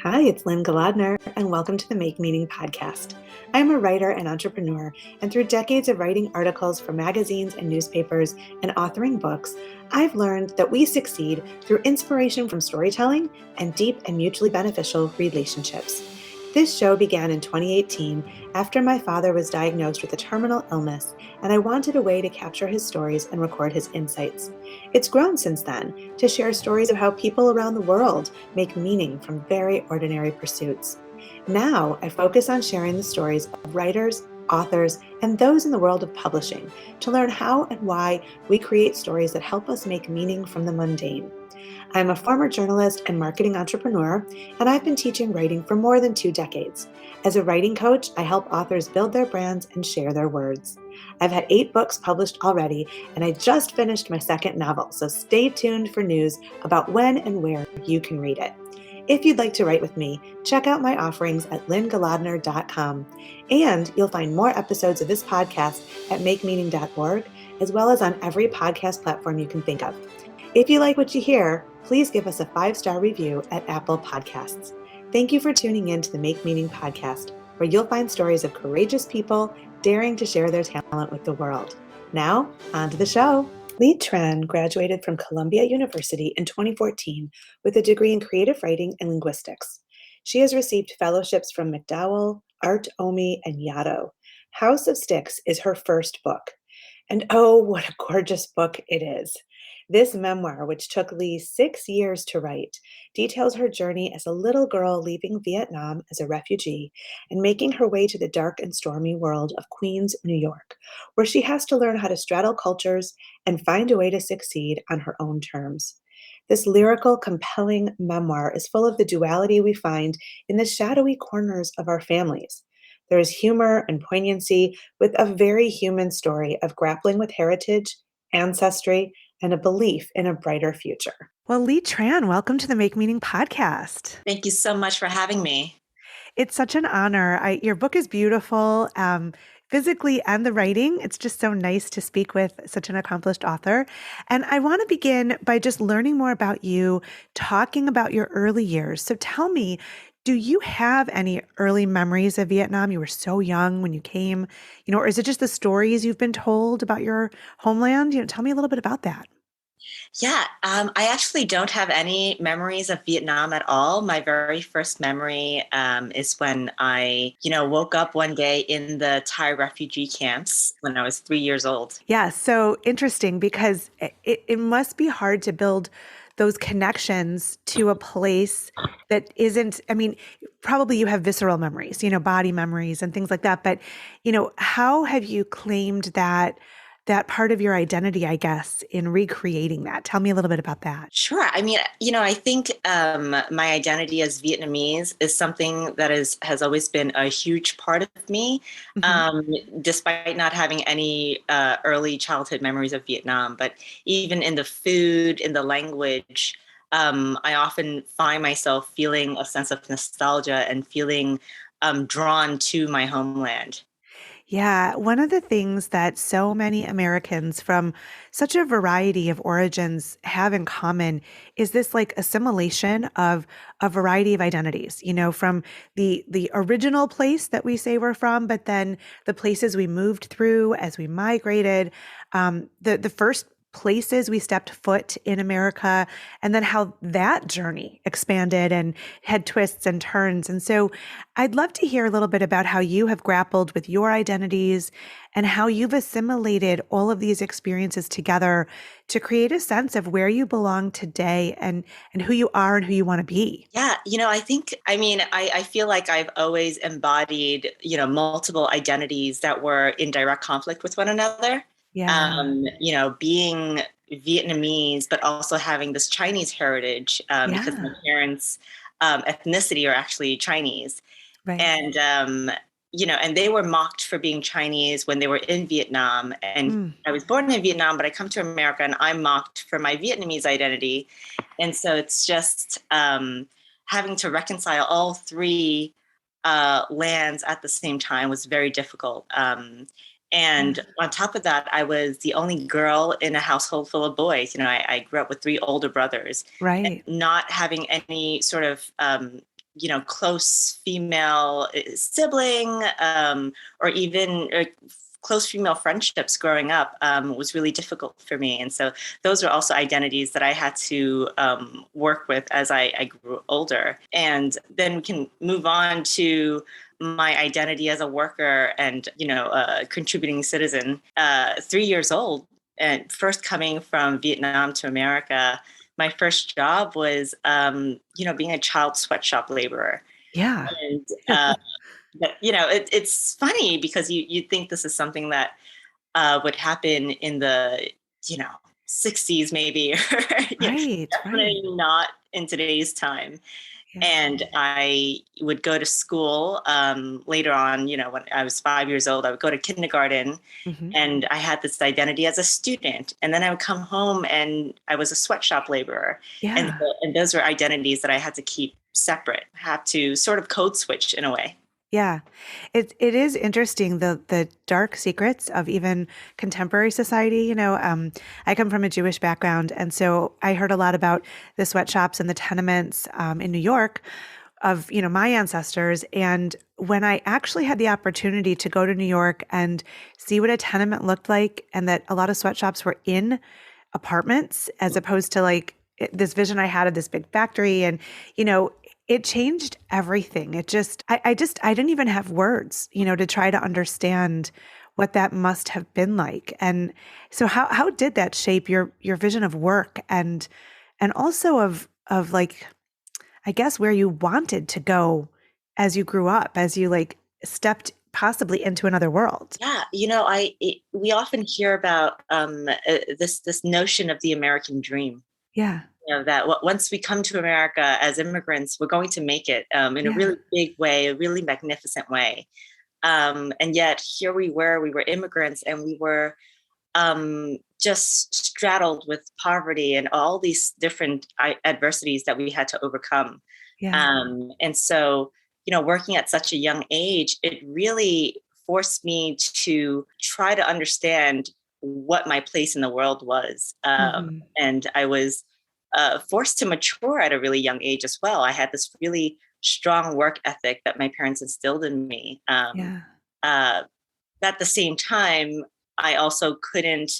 Hi, it's Lynn and welcome to the Make Meaning podcast. I'm a writer and entrepreneur, and through decades of writing articles for magazines and newspapers and authoring books, I've learned that we succeed through inspiration from storytelling and deep and mutually beneficial relationships. This show began in 2018 after my father was diagnosed with a terminal illness, and I wanted a way to capture his stories and record his insights. It's grown since then to share stories of how people around the world make meaning from very ordinary pursuits. Now I focus on sharing the stories of writers, authors, and those in the world of publishing to learn how and why we create stories that help us make meaning from the mundane. I'm a former journalist and marketing entrepreneur, and I've been teaching writing for more than 2 decades. As a writing coach, I help authors build their brands and share their words. I've had 8 books published already, and I just finished my second novel, so stay tuned for news about when and where you can read it. If you'd like to write with me, check out my offerings at lynnegaladner.com. And you'll find more episodes of this podcast at makemeaning.org, as well as on every podcast platform you can think of. If you like what you hear, please give us a 5-star review at Apple Podcasts. Thank you for tuning in to the Make Meaning podcast, where you'll find stories of courageous people daring to share their talent with the world. Now, on to the show. Tran graduated from Columbia University in 2014 with a degree in creative writing and linguistics. She has received fellowships from MacDowell, Art Omi, and Yaddo. House of Sticks is her first book. And oh, what a gorgeous book it is. This memoir, which took Lee 6 years to write, details her journey as a little girl leaving Vietnam as a refugee and making her way to the dark and stormy world of Queens, New York, where she has to learn how to straddle cultures and find a way to succeed on her own terms. This lyrical, compelling memoir is full of the duality we find in the shadowy corners of our families. There is humor and poignancy with a very human story of grappling with heritage, ancestry, and a belief in a brighter future. Well, Tran, welcome to the Make Meaning podcast. Thank you so much for having me. It's such an honor. Your book is beautiful, physically and the writing. It's just so nice to speak with such an accomplished author. And I want to begin by just learning more about you, talking about your early years. So tell me, do you have any early memories of Vietnam? You were so young when you came, or is it just the stories you've been told about your homeland? Tell me a little bit about that. Yeah, I actually don't have any memories of Vietnam at all. My very first memory is when I, woke up one day in the Thai refugee camps when I was 3 years old. Yeah, so interesting because it must be hard to build those connections to a place that isn't, probably you have visceral memories, body memories and things like that. But, how have you claimed that part of your identity, I guess, in recreating that? Tell me a little bit about that. Sure. I think my identity as Vietnamese is something that has always been a huge part of me, despite not having any early childhood memories of Vietnam. But even in the food, in the language, I often find myself feeling a sense of nostalgia and feeling drawn to my homeland. Yeah, one of the things that so many Americans from such a variety of origins have in common is this like assimilation of a variety of identities, from the original place that we say we're from, but then the places we moved through as we migrated, the first places we stepped foot in America, and then how that journey expanded and had twists and turns. And so I'd love to hear a little bit about how you have grappled with your identities and how you've assimilated all of these experiences together to create a sense of where you belong today and who you are and who you want to be. Yeah, I feel like I've always embodied, multiple identities that were in direct conflict with one another. Yeah. Being Vietnamese, but also having this Chinese heritage, because my parents' ethnicity are actually Chinese. Right. And, and they were mocked for being Chinese when they were in Vietnam. And I was born in Vietnam, but I come to America and I'm mocked for my Vietnamese identity. And so it's just having to reconcile all three lands at the same time was very difficult. And on top of that, I was the only girl in a household full of boys. I grew up with 3 older brothers. Right. And not having any sort of close female sibling, or even close female friendships growing up, was really difficult for me. And so those are also identities that I had to work with as I grew older. And then we can move on to my identity as a worker and, a contributing citizen. 3 years old, and first coming from Vietnam to America, my first job was, being a child sweatshop laborer. Yeah. And, it's funny because you think this is something that would happen in the, you know, 60s maybe, or Right. definitely not in today's time. Yeah. And I would go to school later on, when I was 5 years old, I would go to kindergarten, Mm-hmm. and I had this identity as a student. And then I would come home and I was a sweatshop laborer. And, Yeah. and those were identities that I had to keep separate, have to sort of code switch in a way. Yeah. It is interesting, the dark secrets of even contemporary society. I come from a Jewish background, and so I heard a lot about the sweatshops and the tenements in New York of, my ancestors. And when I actually had the opportunity to go to New York and see what a tenement looked like, and that a lot of sweatshops were in apartments as opposed to like this vision I had of this big factory, and, it changed everything. I didn't even have words, to try to understand what that must have been like. And so how did that shape your vision of work and also of like, I guess, where you wanted to go as you grew up, as you like stepped possibly into another world? Yeah, we often hear about this notion of the American dream. Yeah. That once we come to America as immigrants, we're going to make it in a Yeah. really big way, a really magnificent way. And yet here we were immigrants, and we were just straddled with poverty and all these different adversities that we had to overcome. Yeah. And so, working at such a young age, it really forced me to try to understand what my place in the world was. Mm-hmm. And I was forced to mature at a really young age as well. I had this really strong work ethic that my parents instilled in me. Yeah. At the same time, I also couldn't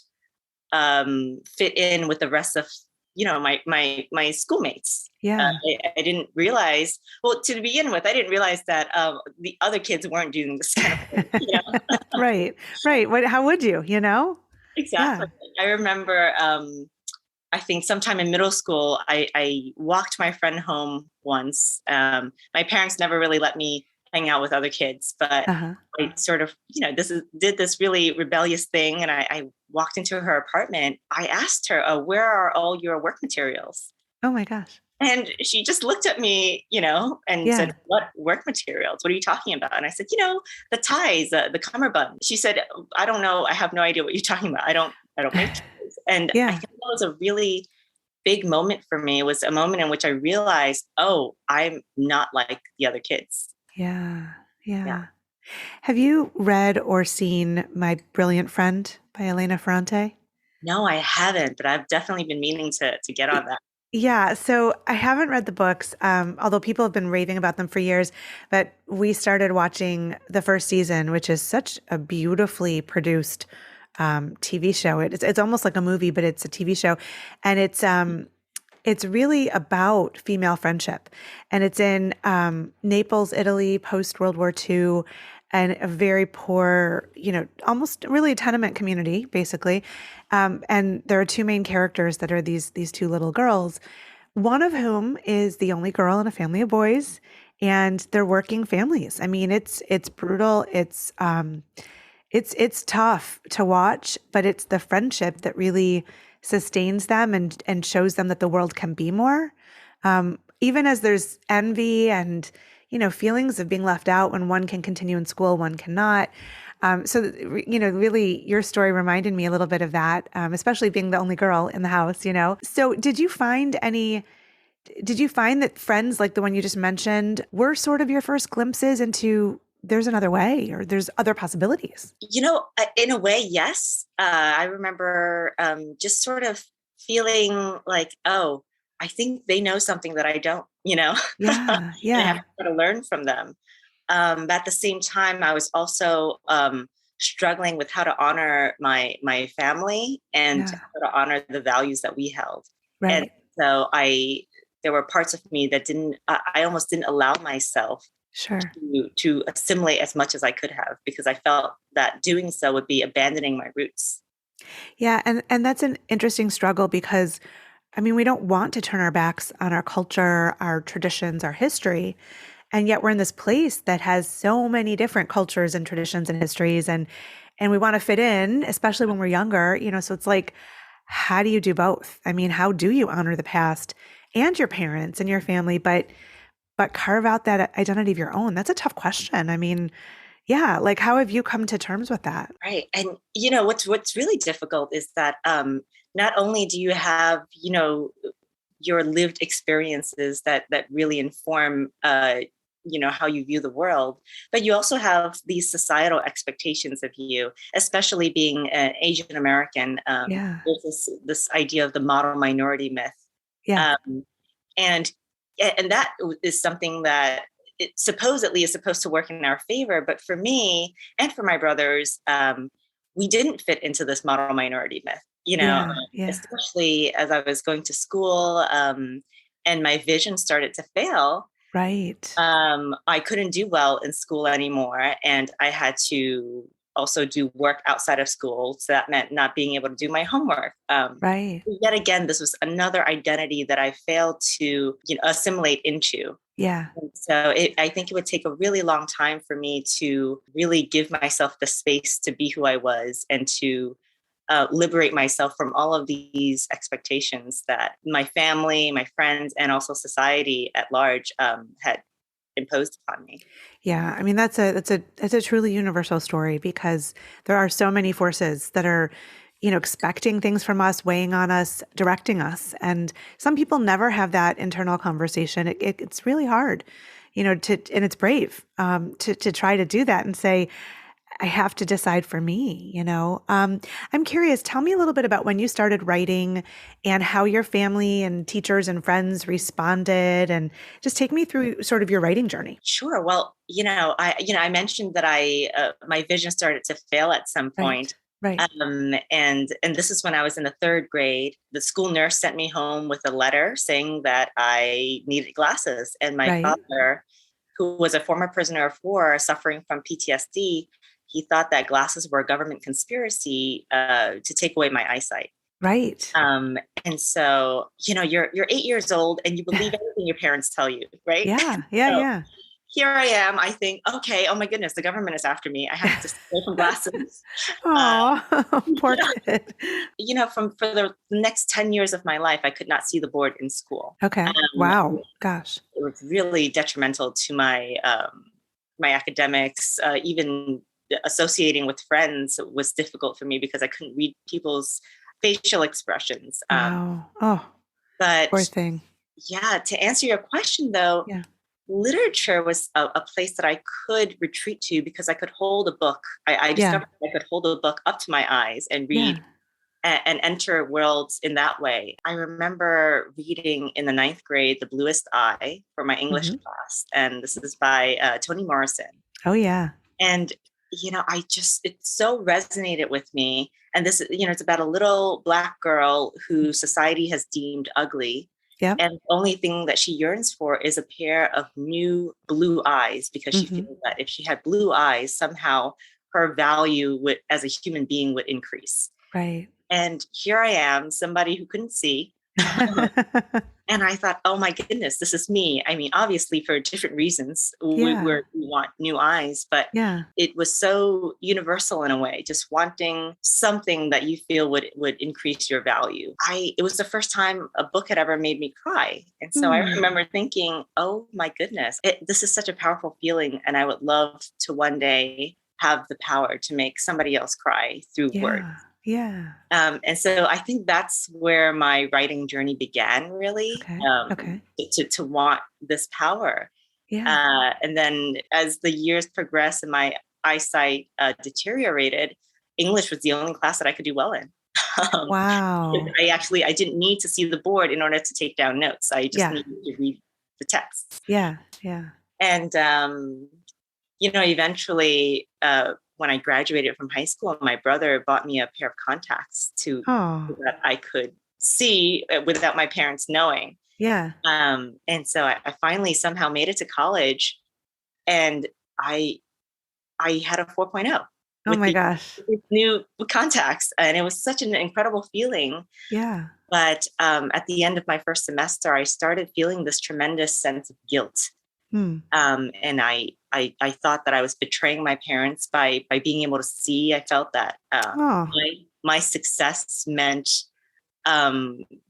fit in with the rest of, my schoolmates. Yeah. I didn't realize, well, to begin with, I didn't realize that the other kids weren't doing this kind of thing. Right. Right. How would you, Exactly. Yeah. I remember, I think sometime in middle school, I walked my friend home once. My parents never really let me hang out with other kids, but Uh-huh. I sort of, did this really rebellious thing. And I walked into her apartment. I asked her, where are all your work materials? Oh my gosh. And she just looked at me, and Yeah. said, what work materials? What are you talking about? And I said, the ties, the cummerbund. She said, I don't know. I have no idea what you're talking about. I don't make ties. And I Yeah. think that was a really big moment for me. It was a moment in which I realized, oh, I'm not like the other kids. Yeah. Yeah. Yeah. Have you read or seen My Brilliant Friend by Elena Ferrante? No, I haven't, but I've definitely been meaning to get on that. Yeah, so I haven't read the books, although people have been raving about them for years. But we started watching the first season, which is such a beautifully produced TV show. It's almost like a movie, but it's a TV show, and it's really about female friendship, and it's in Naples, Italy, post World War II, and a very poor, almost really a tenement community, basically. And there are two main characters that are these two little girls, one of whom is the only girl in a family of boys, and they're working families. I mean, it's brutal. It's tough to watch, but it's the friendship that really sustains them and shows them that the world can be more. Even as there's envy and, feelings of being left out when one can continue in school, one cannot. So, really your story reminded me a little bit of that, especially being the only girl in the house, So did you find that friends like the one you just mentioned were sort of your first glimpses into there's another way or there's other possibilities? In a way, yes. I remember just sort of feeling like, oh, I think they know something that I don't, and Yeah. I have Yeah. to try to learn from them. But at the same time, I was also struggling with how to honor my family and Yeah. how to honor the values that we held. And Right. so there were parts of me that I almost didn't allow myself Sure. to assimilate as much as I could have, because I felt that doing so would be abandoning my roots. Yeah. And that's an interesting struggle because I mean, we don't want to turn our backs on our culture, our traditions, our history. And yet we're in this place that has so many different cultures and traditions and histories and we want to fit in, especially when we're younger, so it's like, how do you do both? I mean, how do you honor the past and your parents and your family, but carve out that identity of your own? That's a tough question. I mean, yeah, like how have you come to terms with that? Right. And what's really difficult is that not only do you have, your lived experiences that really inform how you view the world, but you also have these societal expectations of you, especially being an Asian American. Yeah. There's this idea of the model minority myth. Yeah. Um, and and that is something that it supposedly is supposed to work in our favor, but for me and for my brothers, we didn't fit into this model minority myth, Yeah. Yeah. especially as I was going to school, and my vision started to fail. Right. I couldn't do well in school anymore, and I had to also do work outside of school. So that meant not being able to do my homework. Right. Yet again, this was another identity that I failed to, assimilate into. Yeah. And so I think it would take a really long time for me to really give myself the space to be who I was and to liberate myself from all of these expectations that my family, my friends, and also society at large had imposed upon me. Yeah, I mean that's a truly universal story because there are so many forces that are, expecting things from us, weighing on us, directing us, and some people never have that internal conversation. It's really hard, and it's brave to try to do that and say, I have to decide for me, I'm curious, tell me a little bit about when you started writing and how your family and teachers and friends responded and just take me through sort of your writing journey. Sure. Well, I mentioned that my vision started to fail at some Right. point. Right. And this is when I was in the third grade. The school nurse sent me home with a letter saying that I needed glasses. And my Right. father, who was a former prisoner of war suffering from PTSD, he thought that glasses were a government conspiracy to take away my eyesight. Right. Um, and so, you're 8 years old and you believe everything your parents tell you, right? Yeah. Yeah. So Yeah. here I am. I think, okay, oh my goodness, the government is after me. I have to stay away from glasses. Uh, Oh, poor yeah, kid. from for the next 10 years of my life, I could not see the board in school. Okay. Wow. Gosh. It was really detrimental to my academics. Even associating with friends was difficult for me because I couldn't read people's facial expressions. Wow. Oh, poor But thing. yeah, to answer your question though, Yeah. literature was a place that I could retreat to because I could hold a book. I Yeah. discovered I could hold a book up to my eyes and read Yeah. and enter worlds in that way. I remember reading in the ninth grade The Bluest Eye for my English Hmm. class, and this is by Toni Morrison. Oh, yeah. And it so resonated with me. And this, it's about a little Black girl who society has deemed ugly. Yep. And the only thing that she yearns for is a pair of new blue eyes because she Hmm. feels that if she had blue eyes, somehow her value as a human being would increase. Right. And here I am, somebody who couldn't see. And I thought, oh my goodness, this is me. I mean, obviously, for different reasons, Yeah. we want new eyes, but Yeah. it was so universal in a way, just wanting something that you feel would increase your value. It was the first time a book had ever made me cry. And so I Hmm. remember thinking, oh my goodness, this is such a powerful feeling. And I would love to one day have the power to make somebody else cry through words. Yeah. Yeah. And so I think that's where my writing journey began, really, Okay. Okay. to want this power. Yeah. And then as the years progressed and my eyesight deteriorated, English was the only class that I could do well in. Um, Wow. I didn't need to see the board in order to take down notes. I just Yeah. needed to read the text. Yeah. Yeah. And, eventually, when I graduated from high school, my brother bought me a pair of contacts Oh, so that I could see without my parents knowing. yeah. And so I finally somehow made it to college, and I I had a 4.0 Oh with my the gosh. with these new contacts, and it was such an incredible feeling. Yeah. But at the end of my first semester, I started feeling this tremendous sense of guilt. Hmm. And I thought that I was betraying my parents by being able to see. I felt that Oh, my success meant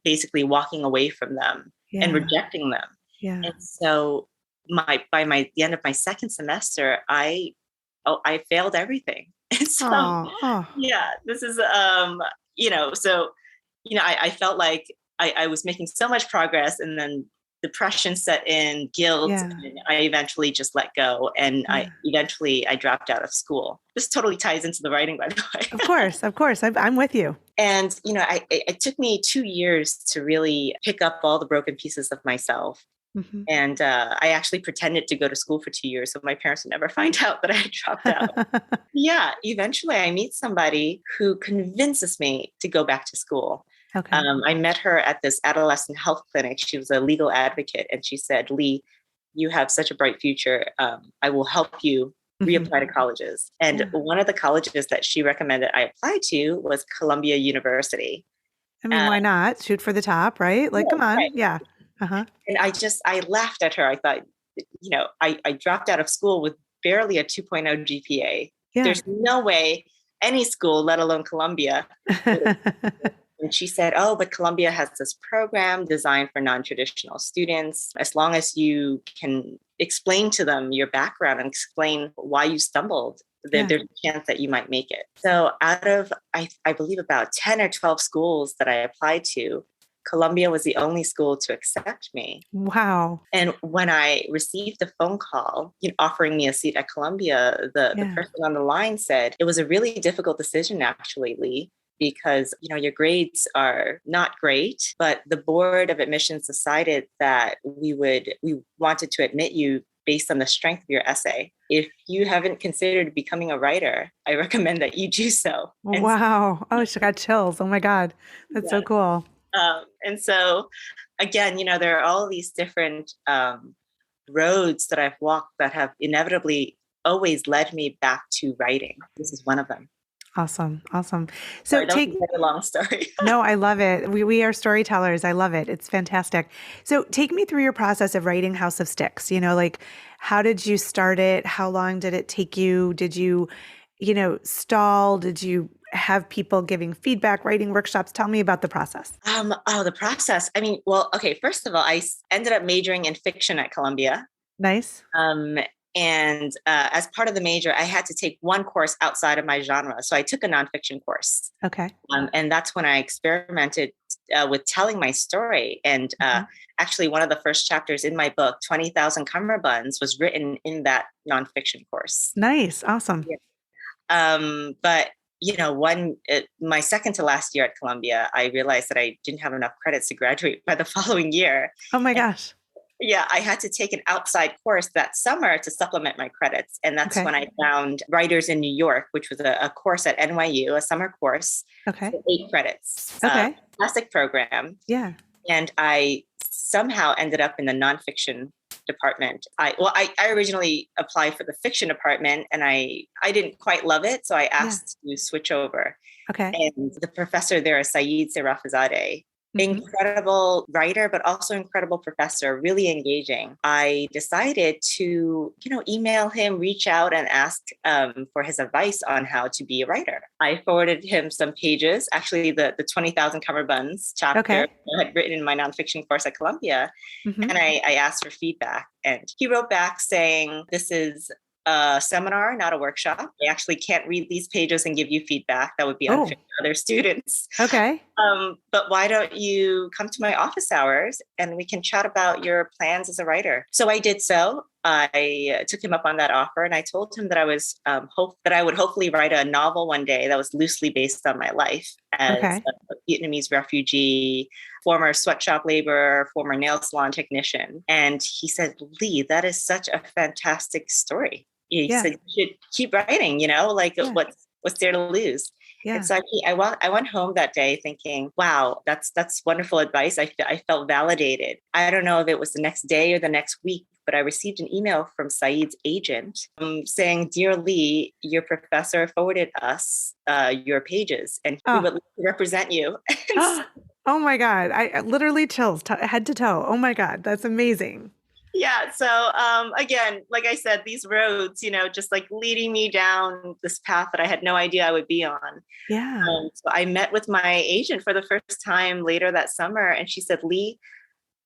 basically walking away from them and yeah. rejecting them. Yeah. And so the end of my second semester, I failed everything. And so Oh, oh, yeah, this is so I felt like I was making so much progress, and then depression set in, guilt, yeah. and I eventually just let go, and Yeah. I dropped out of school. This totally ties into the writing, by the way. Of course. Of course. I'm with you. And it took me 2 years to really pick up all the broken pieces of myself. Hmm. And I actually pretended to go to school for 2 years so my parents would never find out that I had dropped out. Yeah, eventually I meet somebody who convinces me to go back to school. Okay. I met her at this adolescent health clinic. She was a legal advocate, and she said, "Lee, you have such a bright future. I will help you Hmm. reapply to colleges." And Yeah. one of the colleges that she recommended I apply to was Columbia University. I mean, Uh, why not? Shoot for the top, right? Like, come right. on. Yeah. Uh-huh. And I laughed at her. I thought, I dropped out of school with barely a 2.0 GPA. Yeah. There's no way any school, let alone Columbia. And she said, "Oh, but Columbia has this program designed for non-traditional students. As long as you can explain to them your background and explain why you stumbled, Yeah. there's a chance that you might make it." So out of, I believe, about 10 or 12 schools that I applied to, Columbia was the only school to accept me. Wow. And when I received the phone call, offering me a seat at Columbia, the Yeah. person on the line said, "It was a really difficult decision, actually, Lee, because your grades are not great, but the board of admissions decided that we wanted to admit you based on the strength of your essay. If you haven't considered becoming a writer, I recommend that you do so." And Wow. Oh, she got chills. Oh my God. That's so yeah, cool. and so again, there are all these different roads that I've walked that have inevitably always led me back to writing. This is one of them. Awesome. Awesome. So Sorry, that was take a very long story. No, I love it. We are storytellers. I love it. It's fantastic. So take me through your process of writing House of Sticks. Like how did you start it? How long did it take you? Did you, stall? Did you have people giving feedback, writing workshops? Tell me about the process. The process. I mean, well, okay, first of all, ended up majoring in fiction at Columbia. Nice. And as part of the major, I had to take one course outside of my genre. So I took a nonfiction course. Okay. And that's when I experimented with telling my story. And Mhm. actually, one of the first chapters in my book, 20,000 Cummerbunds, was written in that nonfiction course. Nice. Awesome. Yeah. But my second to last year at Columbia, I realized that I didn't have enough credits to graduate by the following year. Oh my gosh. Yeah, I had to take an outside course that summer to supplement my credits. And that's Okay. when I found Writers in New York, which was a course at NYU, a summer course, Okay. for 8 credits, Okay. classic program. Yeah. And I somehow ended up in the nonfiction department. I originally applied for the fiction department, and I didn't quite love it. So I Yeah. asked to switch over. Okay. And the professor there is Saeed Serafzadeh, Mhm. incredible writer, but also incredible professor, really engaging. I decided to, email him, reach out and ask for his advice on how to be a writer. I forwarded him some pages, actually the 20,000 Cummerbunds chapter Okay. I had written in my nonfiction course at Columbia. Mhm. And I asked for feedback, and he wrote back saying, "This is a seminar, not a workshop. I actually can't read these pages and give you feedback. That would be unfair Oh, to other students." okay. But why don't you come to my office hours and we can chat about your plans as a writer? So I did so. I took him up on that offer, and I told him that I was that I would hopefully write a novel one day that was loosely based on my life as a Vietnamese refugee, former sweatshop laborer, former nail salon technician. And he said, Lee, that is such a fantastic story. He said, you should keep writing, what's there to lose? Yeah. And so I went home that day thinking, wow, that's wonderful advice. I felt validated. I don't know if it was the next day or the next week, but I received an email from Saeed's agent saying, Dear Lee, your professor forwarded us your pages and we would like to represent you. Oh my God. I literally chills head to toe. Oh my God. That's amazing. Yeah. So again, like I said, these roads, just like leading me down this path that I had no idea I would be on. Yeah. So I met with my agent for the first time later that summer. And she said, Lee,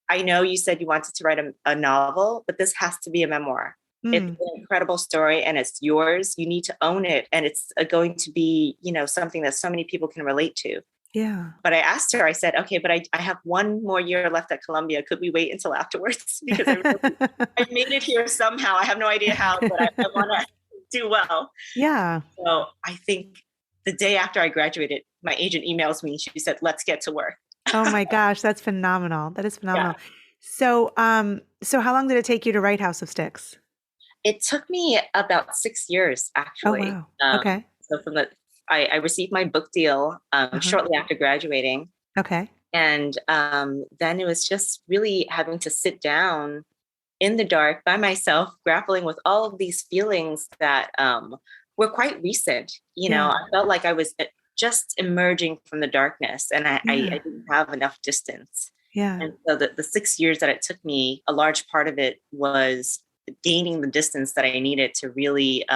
I know you said you wanted to write a novel, but this has to be a memoir. It's an incredible story and it's yours. You need to own it. And it's going to be, something that so many people can relate to. Yeah. But I asked her, I said, okay, but I have one more year left at Columbia. Could we wait until afterwards? Because I made it here somehow. I have no idea how, but I want to do well. Yeah. So I think the day after I graduated, my agent emails me. She said, let's get to work. Oh my gosh, that's phenomenal. That is phenomenal. Yeah. So how long did it take you to write House of Sticks? It took me about 6 years, actually. Oh, wow. Okay. So I received my book deal shortly after graduating. Okay. And then it was just really having to sit down in the dark by myself, grappling with all of these feelings that were quite recent. I felt like I was just emerging from the darkness and I didn't have enough distance. Yeah. And so the 6 years that it took me, a large part of it was gaining the distance that I needed to really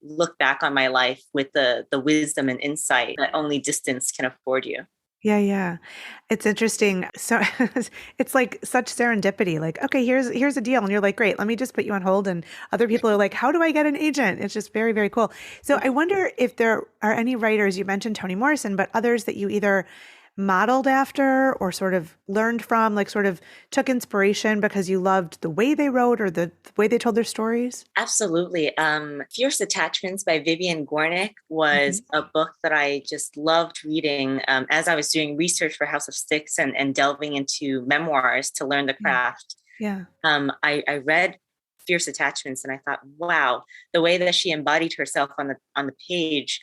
look back on my life with the wisdom and insight that only distance can afford you. Yeah. Yeah. It's interesting. So it's like such serendipity, like, okay, here's a deal. And you're like, great, let me just put you on hold. And other people are like, how do I get an agent? It's just very, very cool. So I wonder if there are any writers, you mentioned Toni Morrison, but others that you either modeled after or sort of learned from, like sort of took inspiration because you loved the way they wrote or the way they told their stories? Absolutely. Fierce Attachments by Vivian Gornick was a book that I just loved reading as I was doing research for House of Sticks and delving into memoirs to learn the craft. Yeah. I read Fierce Attachments and I thought, wow, the way that she embodied herself on the page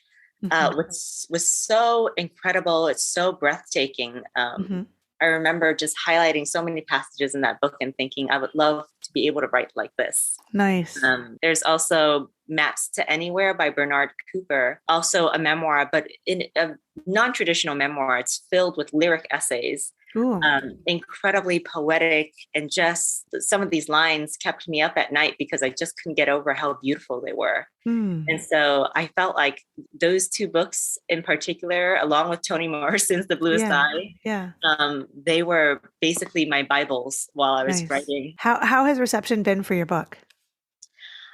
was so incredible. It's so breathtaking. I remember just highlighting so many passages in that book and thinking I would love to be able to write like this. Nice. There's also Maps to Anywhere by Bernard Cooper, also a memoir, but in a non-traditional memoir. It's filled with lyric essays. Incredibly poetic, and just some of these lines kept me up at night because I just couldn't get over how beautiful they were. And so I felt like those two books in particular, along with Toni Morrison's The Bluest Eye, they were basically my Bibles while I was writing. How has reception been for your book?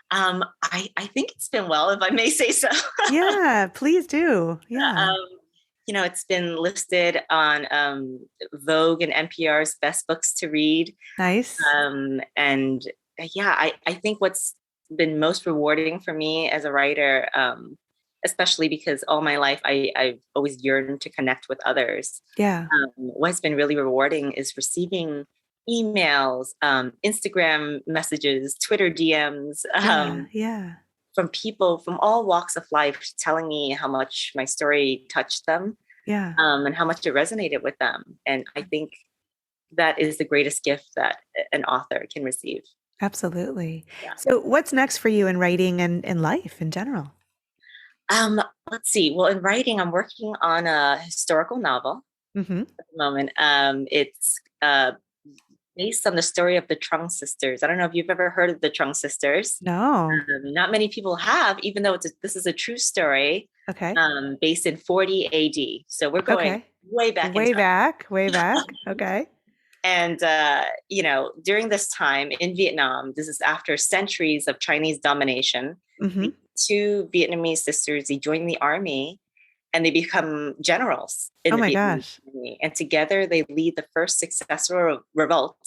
I think it's been well, if I may say so. Yeah, please do. Yeah. It's been listed on Vogue and NPR's Best Books to Read. Nice. And I think what's been most rewarding for me as a writer, especially because all my life I've always yearned to connect with others. Yeah. What's been really rewarding is receiving emails, Instagram messages, Twitter DMs. From people from all walks of life telling me how much my story touched them and how much it resonated with them. And I think that is the greatest gift that an author can receive. Absolutely. Yeah. So what's next for you in writing and in life in general? Let's see. Well, in writing, I'm working on a historical novel at the moment. It's based on the story of the Tran sisters. I don't know if you've ever heard of the Tran sisters. No. Not many people have, even though this is a true story. Okay. Based in 40 AD. So we're going way back. Way back. Okay. And, during this time in Vietnam, this is after centuries of Chinese domination, two Vietnamese sisters, they joined the army and they become generals in Oh the my Vietnamese gosh. army. And together they lead the first successful revolt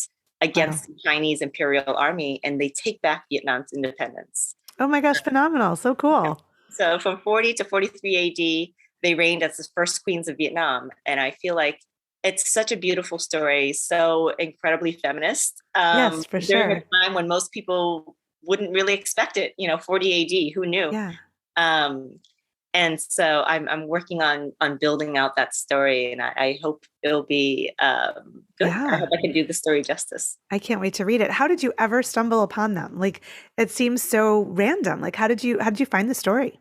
Wow. against the Chinese Imperial Army, and they take back Vietnam's independence. Oh my gosh, phenomenal. So cool. So from 40 to 43 AD, they reigned as the first queens of Vietnam. And I feel like it's such a beautiful story, so incredibly feminist, Yes, for during a sure. time when most people wouldn't really expect it, 40 AD, who knew? Yeah. Um, and so I'm working on building out that story, and I hope it'll be good. I Yeah. hope I can do the story justice. I can't wait to read it. How did you ever stumble upon them? Like it seems so random. Like how did you find the story?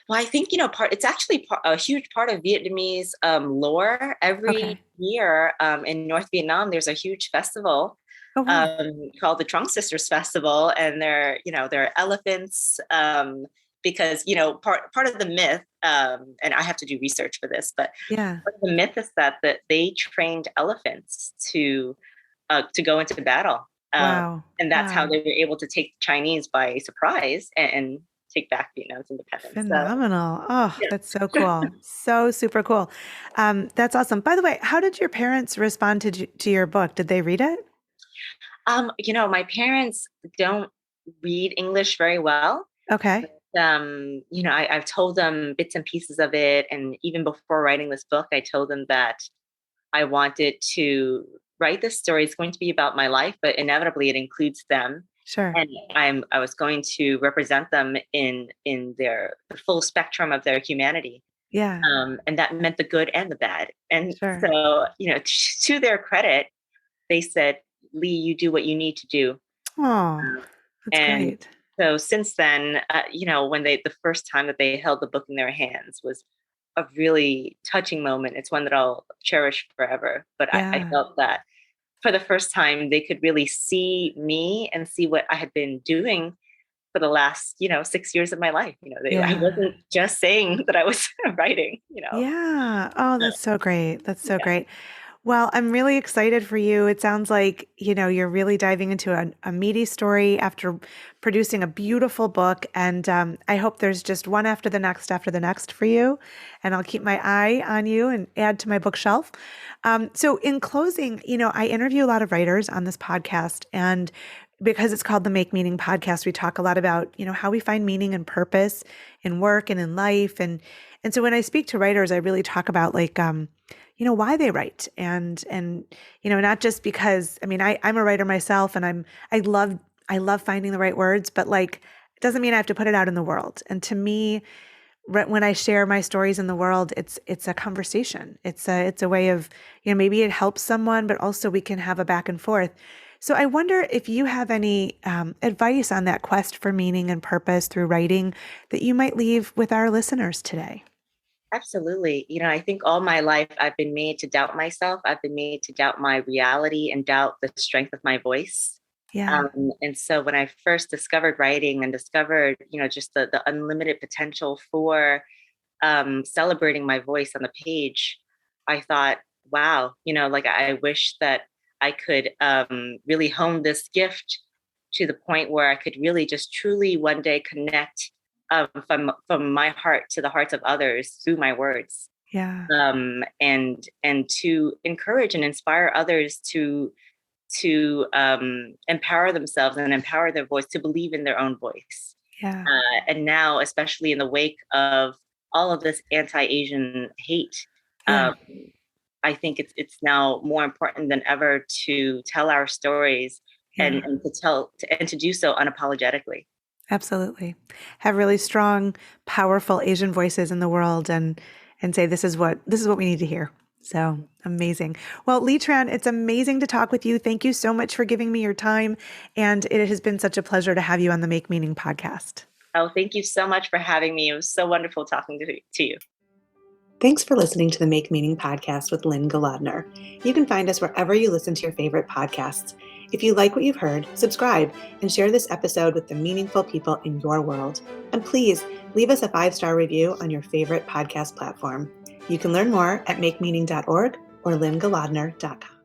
Well, I think it's actually a huge part of Vietnamese lore. Every Okay. year in North Vietnam, there's a huge festival Oh wow. called the Trunk Sisters Festival, and there are elephants, because part of the myth, and I have to do research for this, but Yeah. part of the myth is that they trained elephants to go into battle, Wow. and that's how Wow. they were able to take the Chinese by surprise and take back Vietnam's independence. So Phenomenal. Oh, that's so yeah. cool. So super cool. That's awesome. By the way, how did your parents respond to your book? Did they read it? My parents don't read English very well. Okay. I've told them bits and pieces of it. And even before writing this book, I told them that I wanted to write this story. It's going to be about my life, but inevitably it includes them. Sure. And I was going to represent them in the full spectrum of their humanity. Yeah. And that meant the good and the bad. And Sure. so, to their credit, they said, Lee, you do what you need to do. Oh, that's And great. so since then, when the first time that they held the book in their hands was a really touching moment. It's one that I'll cherish forever. But I Yeah. felt that for the first time, they could really see me and see what I had been doing for the last, 6 years of my life. I Yeah. wasn't just saying that I was writing. Yeah. Oh, Uh, that's so great. That's so yeah, great. Well, I'm really excited for you. It sounds like, you're really diving into a meaty story after producing a beautiful book. And I hope there's just one after the next for you. And I'll keep my eye on you and add to my bookshelf. So in closing, I interview a lot of writers on this podcast. And because it's called the Make Meaning podcast, we talk a lot about, how we find meaning and purpose in work and in life. And so when I speak to writers, I really talk about like, why they write and not just because I'm a writer myself and I love finding the right words, but like it doesn't mean I have to put it out in the world. And to me, when I share my stories in the world, it's a conversation. It's a way of, maybe it helps someone, but also we can have a back and forth. So I wonder if you have any advice on that quest for meaning and purpose through writing that you might leave with our listeners today. absolutely. I think all my life I've been made to doubt myself. I've been made to doubt my reality and doubt the strength of my voice. Yeah. And so when I first discovered writing and discovered, just the unlimited potential for celebrating my voice on the page, I thought, wow, like I wish that I could really hone this gift to the point where I could really just truly one day connect from my heart to the hearts of others through my words, Yeah. and to encourage and inspire others to empower themselves and empower their voice, to believe in their own voice. Yeah. And now, especially in the wake of all of this anti-Asian hate, Yeah. um, I think it's now more important than ever to tell our stories, and, Yeah. and to do so unapologetically. Absolutely. Have really strong, powerful Asian voices in the world and say this is what we need to hear. So amazing. Well, Lee Tran, it's amazing to talk with you. Thank you so much for giving me your time. And it has been such a pleasure to have you on the Make Meaning podcast. Oh, thank you so much for having me. It was so wonderful talking to you. Thanks for listening to the Make Meaning podcast with Lynn Golodner. You can find us wherever you listen to your favorite podcasts. If you like what you've heard, subscribe and share this episode with the meaningful people in your world. And please leave us a 5-star review on your favorite podcast platform. You can learn more at makemeaning.org or lynngolodner.com.